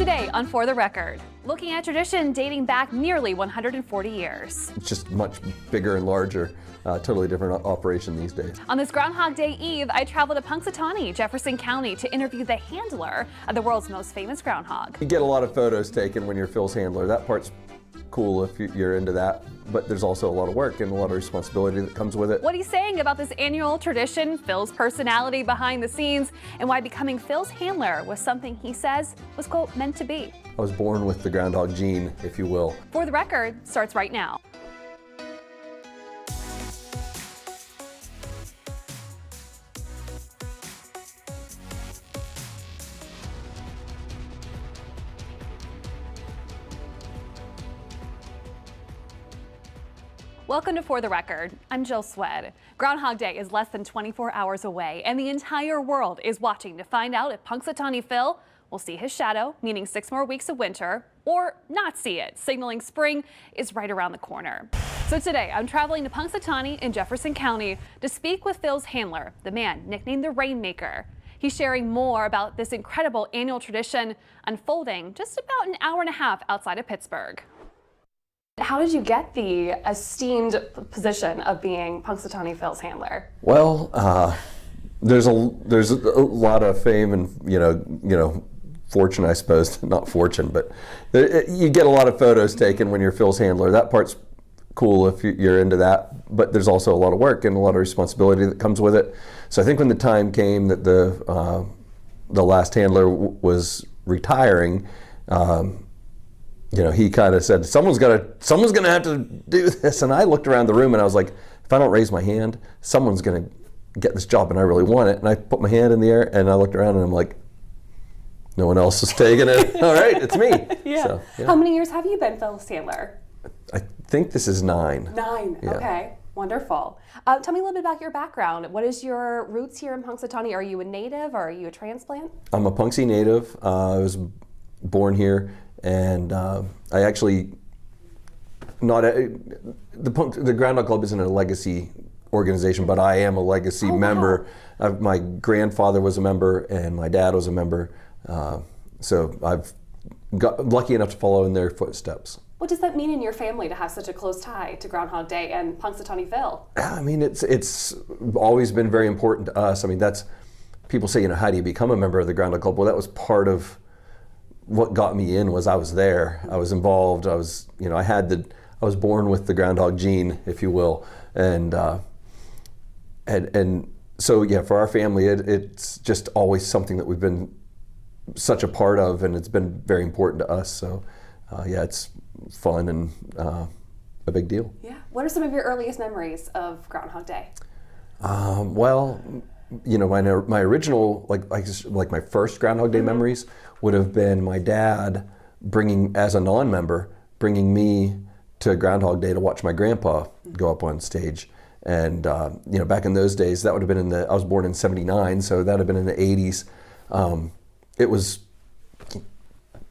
Today on For the Record, looking at tradition dating back nearly 140 years. It's just much bigger and larger, totally different operation these days. On this Groundhog Day Eve, I traveled to Punxsutawney, Jefferson County to interview the handler of the world's most famous groundhog. You get a lot of photos taken when you're Phil's handler. That part's cool if you're into that, but there's also a lot of work and a lot of responsibility that comes with it. What he's saying about this annual tradition, Phil's personality behind the scenes, and why becoming Phil's handler was something he says was, quote, meant to be. I was born with the groundhog gene, if you will. For the Record starts right now. Welcome to For the Record. I'm Jill Swed. Groundhog Day is less than 24 hours away, and the entire world is watching to find out if Punxsutawney Phil will see his shadow, meaning 6 more weeks of winter, or not see it, signaling spring is right around the corner. So today, I'm traveling to Punxsutawney in Jefferson County to speak with Phil's handler, the man nicknamed the Rainmaker. He's sharing more about this incredible annual tradition unfolding just about an hour and a half outside of Pittsburgh. How did you get the esteemed position of being Punxsutawney Phil's handler? Well, there's a lot of fame and you know fortune, I suppose. Not fortune, but you get a lot of photos taken when you're Phil's handler. That part's cool if you're into that, but there's also a lot of work and a lot of responsibility that comes with it. So I think when the time came that the last handler was retiring, he kind of said, someone's gonna have to do this. And I looked around the room and I was like, if I don't raise my hand, someone's gonna get this job and I really want it. And I put my hand in the air and I looked around and I'm like, no one else is taking it. All right, it's me. Yeah. So, yeah. How many years have you been Phil's handler? I think this is 9. 9, Yeah. Okay, wonderful. Tell me a little bit about your background. What is your roots here in Punxsutawney? Are you a native or are you a transplant? I'm a Punxsy native. I was born here. And I actually, the Groundhog Club isn't a legacy organization, but I am a legacy member. Wow. My grandfather was a member and my dad was a member. So I've got lucky enough to follow in their footsteps. What does that mean in your family to have such a close tie to Groundhog Day and Punxsutawney Phil? I mean, it's always been very important to us. I mean, people say, how do you become a member of the Groundhog Club? Well, that was part of what got me in. Was I was there, I was involved, I was born with the groundhog gene, if you will, and so yeah, for our family, it's just always something that we've been such a part of, and it's been very important to us. So yeah, it's fun and a big deal. Yeah. What are some of your earliest memories of Groundhog Day? Well, my original, like my first Groundhog Day memories would have been my dad as a non-member, bringing me to Groundhog Day to watch my grandpa go up on stage. And, back in those days, that would have been I was born in '79, so that would have been in the 80s. It was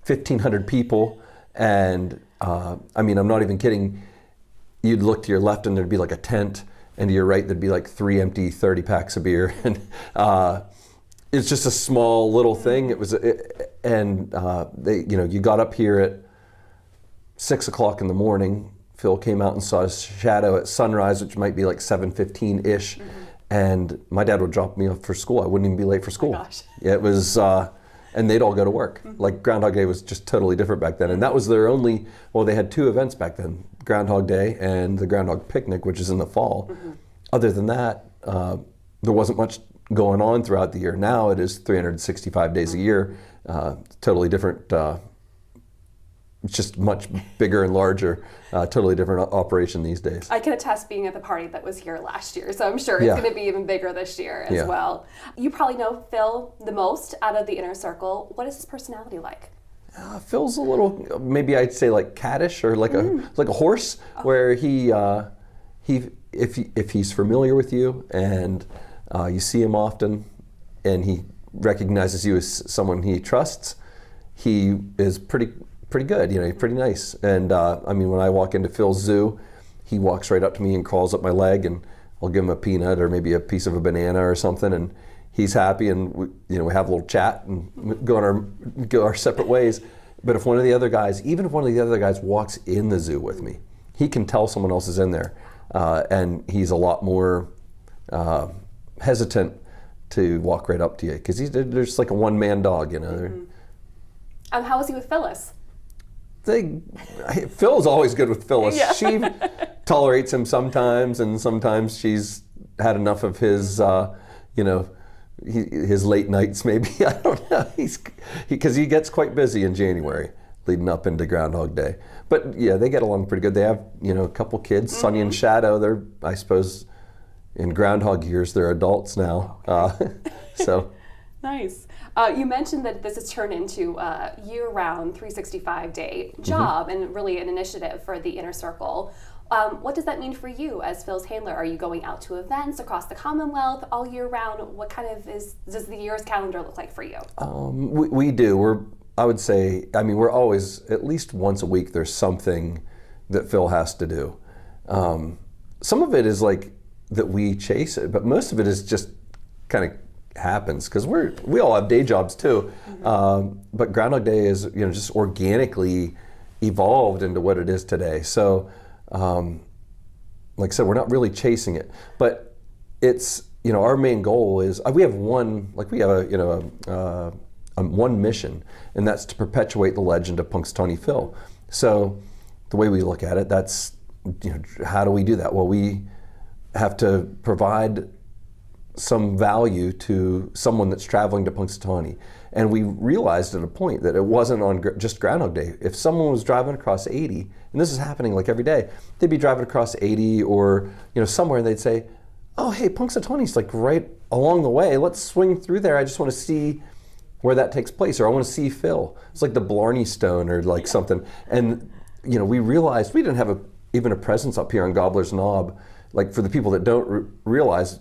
1,500 people, and I'm not even kidding. You'd look to your left and there'd be like a tent, and to your right there'd be like 3 empty 30 packs of beer. And it's just a small little thing. It was, you got up here at 6 o'clock in the morning. Phil came out and saw his shadow at sunrise, which might be like 7:15-ish. And my dad would drop me off for school. I wouldn't even be late for school. Oh my gosh. It was, and they'd all go to work. Like Groundhog Day was just totally different back then. And that was their only, they had 2 events back then, Groundhog Day and the Groundhog Picnic, which is in the fall. Other than that, there wasn't much going on throughout the year. Now it is 365 days a year, totally different, it's just much bigger and larger, totally different operation these days. I can attest being at the party that was here last year, so I'm sure it's going to be even bigger this year as well. You probably know Phil the most out of the inner circle. What is his personality like? Phil's a little, maybe I'd say like cattish, or like a horse, where if he's familiar with you and you see him often and he recognizes you as someone he trusts, he is pretty good, he's pretty nice. And when I walk into Phil's zoo, he walks right up to me and crawls up my leg, and I'll give him a peanut or maybe a piece of a banana or something, and he's happy, and we have a little chat and go our separate ways. But if one of the other guys, even if one of the other guys walks in the zoo with me, he can tell someone else is in there, and he's a lot more hesitant to walk right up to you because they're just like a one-man dog, you know. How was he with Phyllis? Phil's always good with Phyllis. Yeah. She tolerates him sometimes, and sometimes she's had enough of his, his late nights. Maybe I don't know. Because he gets quite busy in January, leading up into Groundhog Day. But yeah, they get along pretty good. They have a couple kids, Sonny and Shadow. They're, I suppose, in Groundhog years, they're adults now. So. Nice. You mentioned that this has turned into a year-round 365-day job and really an initiative for the Inner Circle. What does that mean for you as Phil's handler? Are you going out to events across the Commonwealth all year round? What kind of does the year's calendar look like for you? We do. We're always, at least once a week, there's something that Phil has to do. Some of it is like that we chase it, but most of it is just kind of happens because we all have day jobs too. But Groundhog Day is just organically evolved into what it is today. So like I said, we're not really chasing it, but it's our main goal is we have one mission, and that's to perpetuate the legend of Punxsutawney Phil. So the way we look at it, that's how do we do that? Well, we have to provide some value to someone that's traveling to Punxsutawney. And we realized at a point that it wasn't on just Groundhog Day. If someone was driving across 80, and this is happening like every day, they'd be driving across 80 or somewhere, and they'd say, oh, hey, Punxsutawney's like right along the way. Let's swing through there. I just want to see where that takes place, or I want to see Phil. It's like the Blarney Stone or like something. And we realized we didn't have even a presence up here on Gobbler's Knob. Like for the people that don't realize,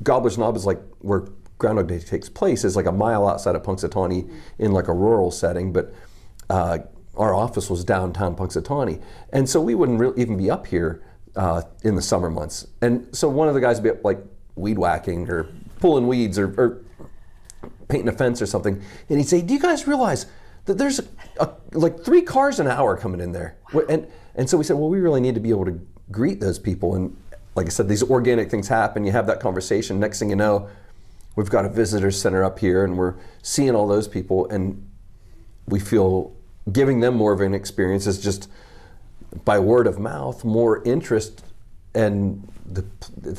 Gobbler's Knob is like where Groundhog Day takes place, is like a mile outside of Punxsutawney in like a rural setting, but our office was downtown Punxsutawney. And so we wouldn't even be up here in the summer months. And so one of the guys would be up like weed whacking or pulling weeds or painting a fence or something. And he'd say, do you guys realize that there's like 3 cars an hour coming in there? Wow. And so we said, well, we really need to be able to greet those people. And like I said, these organic things happen. You have that conversation. Next thing you know, we've got a visitor center up here, and we're seeing all those people, and we feel giving them more of an experience is just by word of mouth, more interest, and the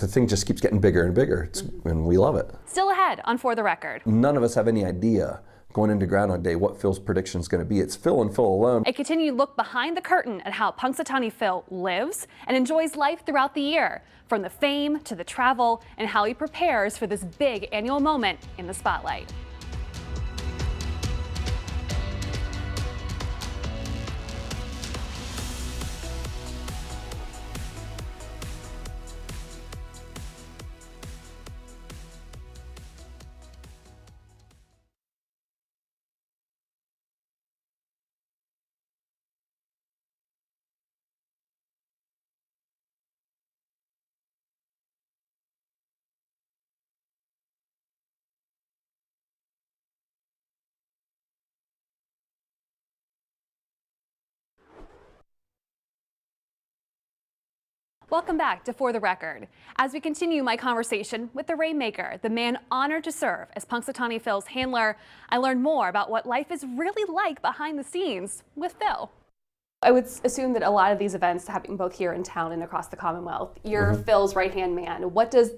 thing just keeps getting bigger and bigger, and we love it. Still ahead on For the Record. None of us have any idea going into Groundhog Day what Phil's prediction is going to be. It's Phil and Phil alone. A continued look behind the curtain at how Punxsutawney Phil lives and enjoys life throughout the year, from the fame to the travel, and how he prepares for this big annual moment in the spotlight. Welcome back to For the Record. As we continue my conversation with the Rainmaker, the man honored to serve as Punxsutawney Phil's handler, I learned more about what life is really like behind the scenes with Phil. I would assume that a lot of these events happen both here in town and across the Commonwealth. You're Phil's right-hand man. What does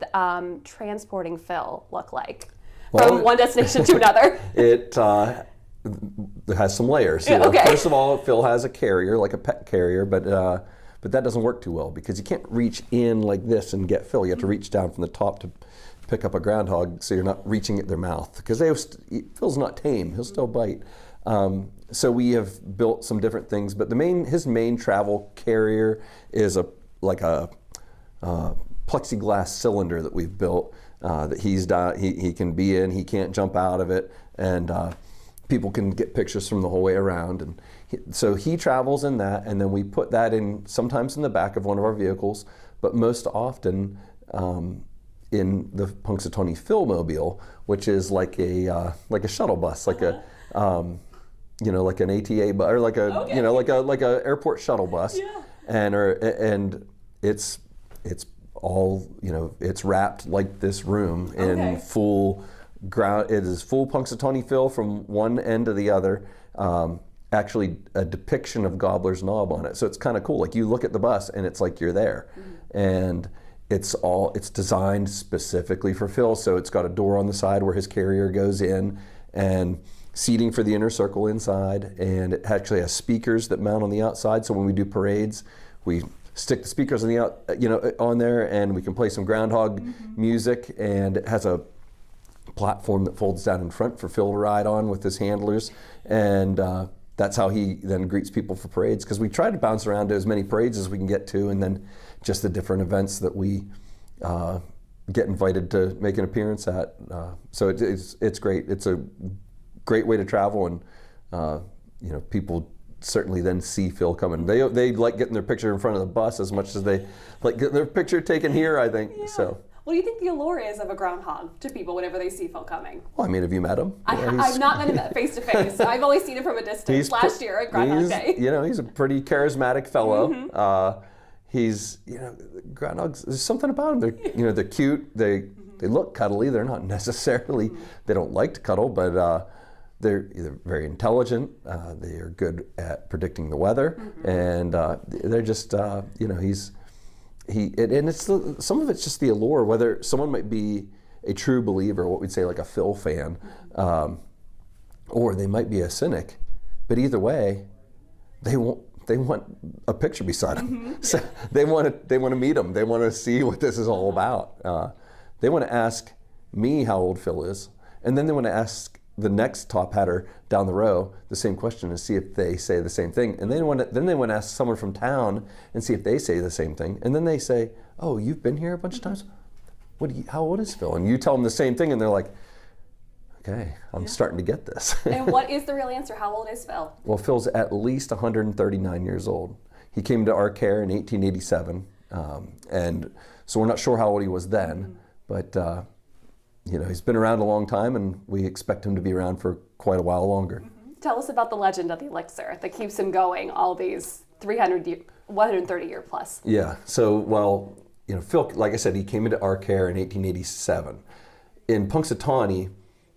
transporting Phil look like from one destination to another? It has some layers. Okay. First of all, Phil has a carrier, like a pet carrier, but that doesn't work too well because you can't reach in like this and get Phil. You have to reach down from the top to pick up a groundhog, so you're not reaching at their mouth because Phil's not tame. He'll still bite. So we have built some different things, but his main travel carrier is a plexiglass cylinder that we've built that he can be in. He can't jump out of it, and people can get pictures from the whole way around. And so he travels in that, and then we put that in sometimes in the back of one of our vehicles, but most often in the Punxsutawney Philmobile, which is like a shuttle bus, like an ATA bus or like a, like a airport shuttle bus. Yeah. And it's all, it's wrapped like this room in full ground. It is full Punxsutawney Phil from one end to the other. Actually a depiction of Gobbler's Knob on it. So it's kind of cool. Like you look at the bus and it's like you're there. And it's designed specifically for Phil. So it's got a door on the side where his carrier goes in and seating for the inner circle inside. And it actually has speakers that mount on the outside. So when we do parades, we stick the speakers on the on there, and we can play some groundhog music. And it has a platform that folds down in front for Phil to ride on with his handlers. And that's how he then greets people for parades, because we try to bounce around to as many parades as we can get to, and then just the different events that we get invited to make an appearance at. So it's great. It's a great way to travel, and people certainly then see Phil coming. They like getting their picture in front of the bus as much as they like getting their picture taken here, I think. Yeah. So. What do you think the allure is of a groundhog to people whenever they see Phil coming? Well, I mean, have you met him? I've not met him face to face. I've only seen him from a distance last year at Groundhog Day. He's a pretty charismatic fellow. He's, groundhogs, there's something about them. They're cute. They look cuddly. They're not necessarily, they don't like to cuddle, but they're either very intelligent. They are good at predicting the weather. And they're just, some of it's just the allure, whether someone might be a true believer, what we'd say like a Phil fan, or they might be a cynic, but either way, they want a picture beside them. So they want to meet him. They want to see what this is all about. They want to ask me how old Phil is, and then they want to ask the next top hatter down the row the same question and see if they say the same thing. And then they want to ask someone from town and see if they say the same thing. And then they say, "Oh, you've been here a bunch of times? How old is Phil?" And you tell them the same thing, and they're like, "Okay, I'm starting to get this." And what is the real answer? How old is Phil? Well, Phil's at least 139 years old. He came to our care in 1887, and so we're not sure how old he was then, but he's been around a long time, and we expect him to be around for quite a while longer. Tell us about the legend of the elixir that keeps him going all these 130 year plus. Yeah, so, Phil, like I said, he came into our care in 1887. In Punxsutawney,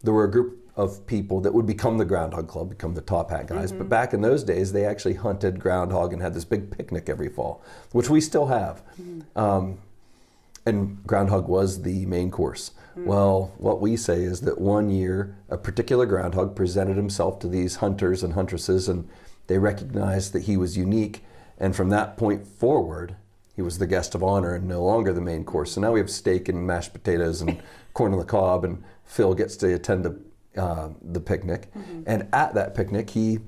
there were a group of people that would become the Groundhog Club, become the top hat guys. But back in those days, they actually hunted groundhog and had this big picnic every fall, which we still have. And groundhog was the main course. Well, what we say is that one year, a particular groundhog presented himself to these hunters and huntresses, and they recognized that he was unique. And from that point forward, he was the guest of honor and no longer the main course. So now we have steak and mashed potatoes and corn on the cob, and Phil gets to attend the picnic. And at that picnic, he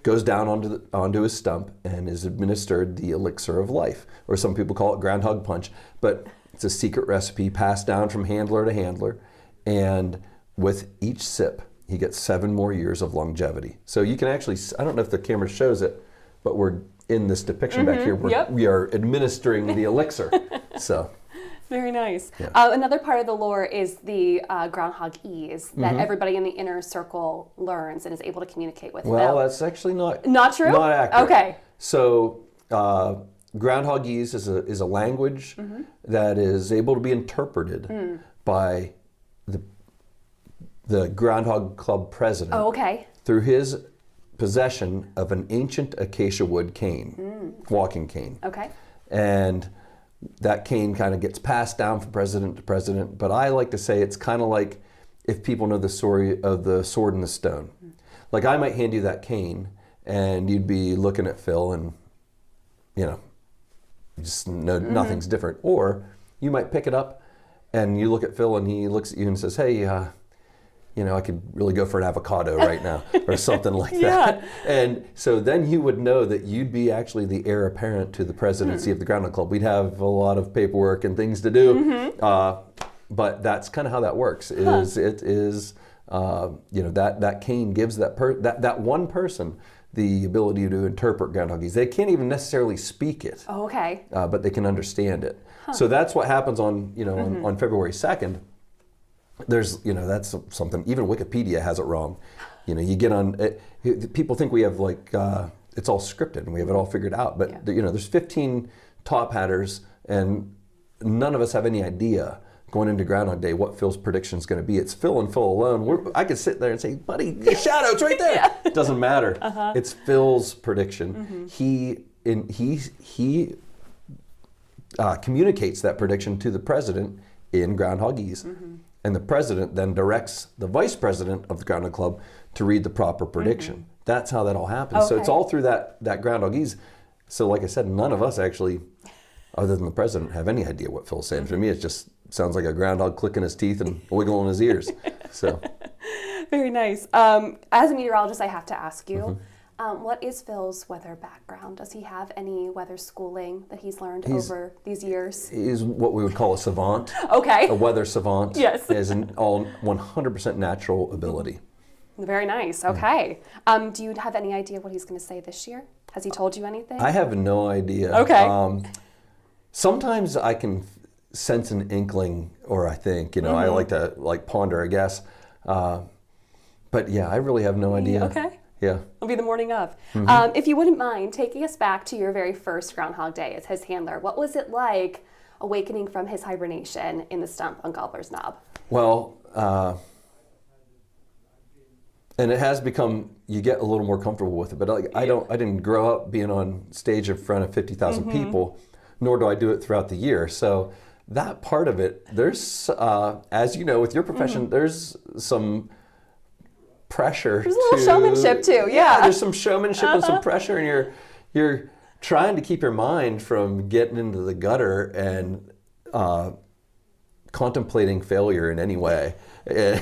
goes down onto his stump and is administered the elixir of life, or some people call it groundhog punch. But it's a secret recipe passed down from handler to handler, and with each sip, he gets 7 more years of longevity. So you can actually, I don't know if the camera shows it, but we're in this depiction back here. We are administering the elixir. So. Very nice. Yeah. Another part of the lore is the groundhog ease that everybody in the inner circle learns and is able to communicate with. Well, Phil. that's actually not true. Not accurate. Okay. So groundhogese is a language that is able to be interpreted by the Groundhog Club president. Oh, okay. Through his possession of an ancient acacia wood cane, walking cane. Okay. And that cane kind of gets passed down from president to president, but I like to say it's kind of like if people know the story of the sword and the stone. Like I might hand you that cane and you'd be looking at Phil and, just know nothing's different. Or you might pick it up and you look at Phil and he looks at you and says, "Hey, I could really go for an avocado right now," or something like that. And so then you would know that you'd be actually the heir apparent to the presidency of the Groundhog Club. We'd have a lot of paperwork and things to do, but that's kind of how that works. It is that cane gives that one person the ability to interpret groundhogese. They can't even necessarily speak it. Oh, okay. But they can understand it. So that's what happens on on February 2nd. There's that's something, even Wikipedia has it wrong. You get on. People think we have like it's all scripted and we have it all figured out, but there's 15 top hatters and none of us have any idea going into Groundhog Day what Phil's prediction is going to be. It's Phil and Phil alone. I could sit there and say, buddy, the shadow's right there. It doesn't matter. It's Phil's prediction. He communicates that prediction to the president in Groundhogese. And the president then directs the vice president of the Groundhog Club to read the proper prediction. That's how that all happens. So it's all through that Groundhogese. So like I said, none of us actually, other than the president, have any idea what Phil's saying. For me, it just sounds like a groundhog clicking his teeth and wiggling his ears. So, very nice. As a meteorologist, I have to ask you, what is Phil's weather background? Does he have any weather schooling that he's learned over these years? He's what we would call a savant. Okay. A weather savant. Yes. He has an all 100% natural ability. Very nice. Okay. Do you have any idea what he's going to say this year? Has he told you anything? I have no idea. Okay. Sometimes I can sense an inkling, or I think, I like to ponder, I guess. But yeah, I really have no idea. Okay. Yeah. It'll be the morning of. If you wouldn't mind taking us back to your very first Groundhog Day as his handler, what was it like awakening from his hibernation in the stump on Gobbler's Knob? Well, and it has become, you get a little more comfortable with it, but I didn't grow up being on stage in front of 50,000 people, nor do I do it throughout the year. So that part of it, there's, as you know, with your profession, there's some pressure. There's a little showmanship too, yeah. There's some showmanship and some pressure, and you're trying to keep your mind from getting into the gutter and contemplating failure in any way. And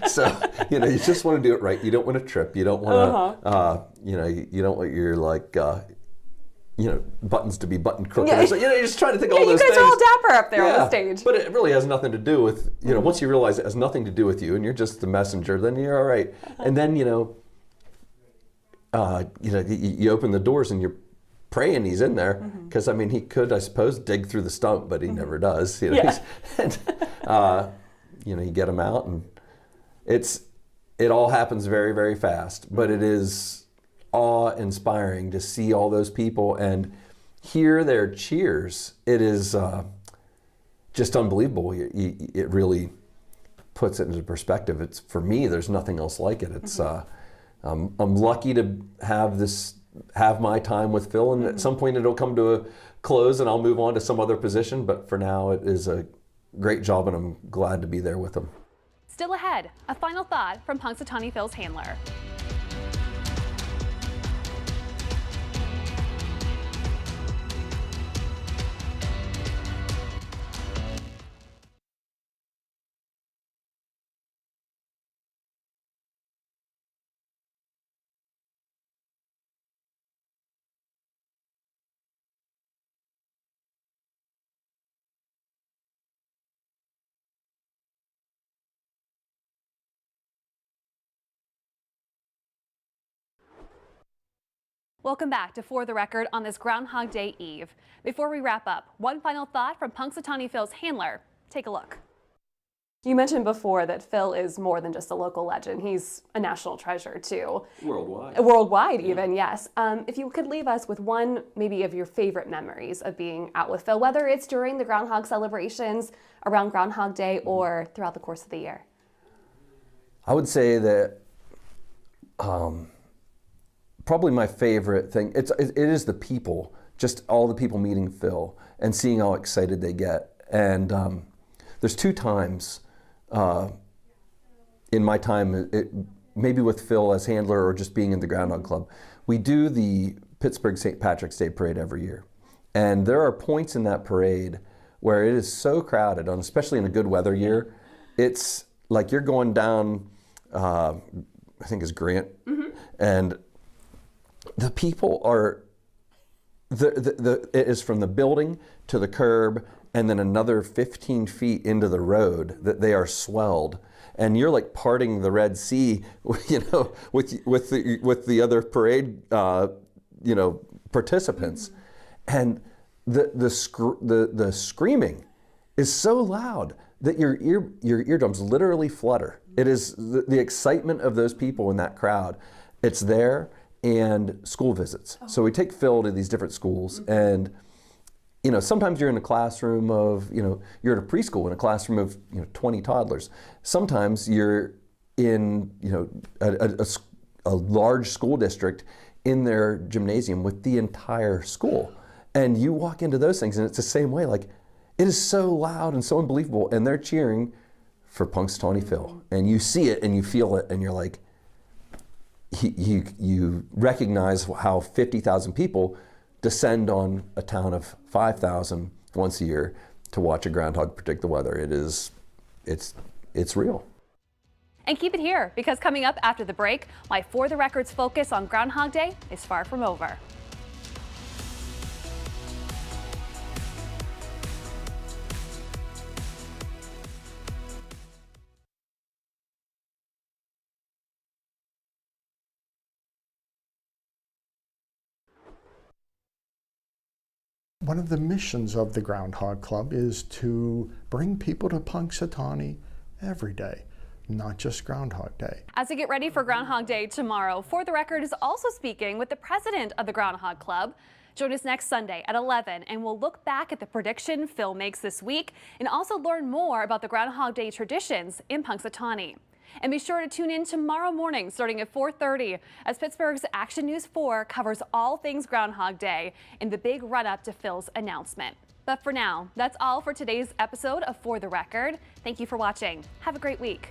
so, you just want to do it right. You don't want to trip. You don't want to, you don't want your buttons to be buttoned crooked. Yeah. So, you're just trying to think all those things. You guys are all dapper up there on the stage. But it really has nothing to do with, once you realize it has nothing to do with you and you're just the messenger, then you're all right. And then, you open the doors and you're praying he's in there, because he could, I suppose, dig through the stump, but he never does. You get him out, and it all happens very, very fast. But it is awe-inspiring to see all those people and hear their cheers. It is just unbelievable. It really puts it into perspective. It's, for me, there's nothing else like it. It's I'm lucky to have my time with Phil, and at some point it'll come to a close and I'll move on to some other position, but for now it is a great job and I'm glad to be there with him. Still ahead, a final thought from Punxsutawney Phil's handler. Welcome back to For the Record on this Groundhog Day Eve. Before we wrap up, one final thought from Punxsutawney Phil's handler. Take a look. You mentioned before that Phil is more than just a local legend. He's a national treasure too. Worldwide. Worldwide even, yes. If you could leave us with one maybe of your favorite memories of being out with Phil, whether it's during the Groundhog celebrations, around Groundhog Day, or throughout the course of the year. I would say that probably my favorite thing, it is the people, just all the people meeting Phil and seeing how excited they get. And there's two times in my time, maybe with Phil as handler or just being in the Groundhog Club. We do the Pittsburgh St. Patrick's Day Parade every year. And there are points in that parade where it is so crowded, especially in a good weather year. It's like you're going down, I think it's Grant, and the people are, it is from the building to the curb and then another 15 feet into the road that they are swelled. And you're like parting the Red Sea, with the other parade, participants. And the screaming is so loud that your eardrums literally flutter. It is the excitement of those people in that crowd. It's there, and school visits. So we take Phil to these different schools, and sometimes you're in a classroom of, you're in a preschool in a classroom of 20 toddlers. Sometimes you're in a large school district in their gymnasium with the entire school, and you walk into those things and it's the same way. Like, it is so loud and so unbelievable, and they're cheering for Punxsutawney Phil, and you see it and you feel it, and you're like, you recognize how 50,000 people descend on a town of 5,000 once a year to watch a groundhog predict the weather. It's real. And keep it here, because coming up after the break, why For the Record's focus on Groundhog Day is far from over. One of the missions of the Groundhog Club is to bring people to Punxsutawney every day, not just Groundhog Day. As we get ready for Groundhog Day tomorrow, For the Record is also speaking with the president of the Groundhog Club. Join us next Sunday at 11, and we'll look back at the prediction Phil makes this week and also learn more about the Groundhog Day traditions in Punxsutawney. And be sure to tune in tomorrow morning starting at 4:30 as Pittsburgh's Action News 4 covers all things Groundhog Day in the big run-up to Phil's announcement. But for now, that's all for today's episode of For the Record. Thank you for watching. Have a great week.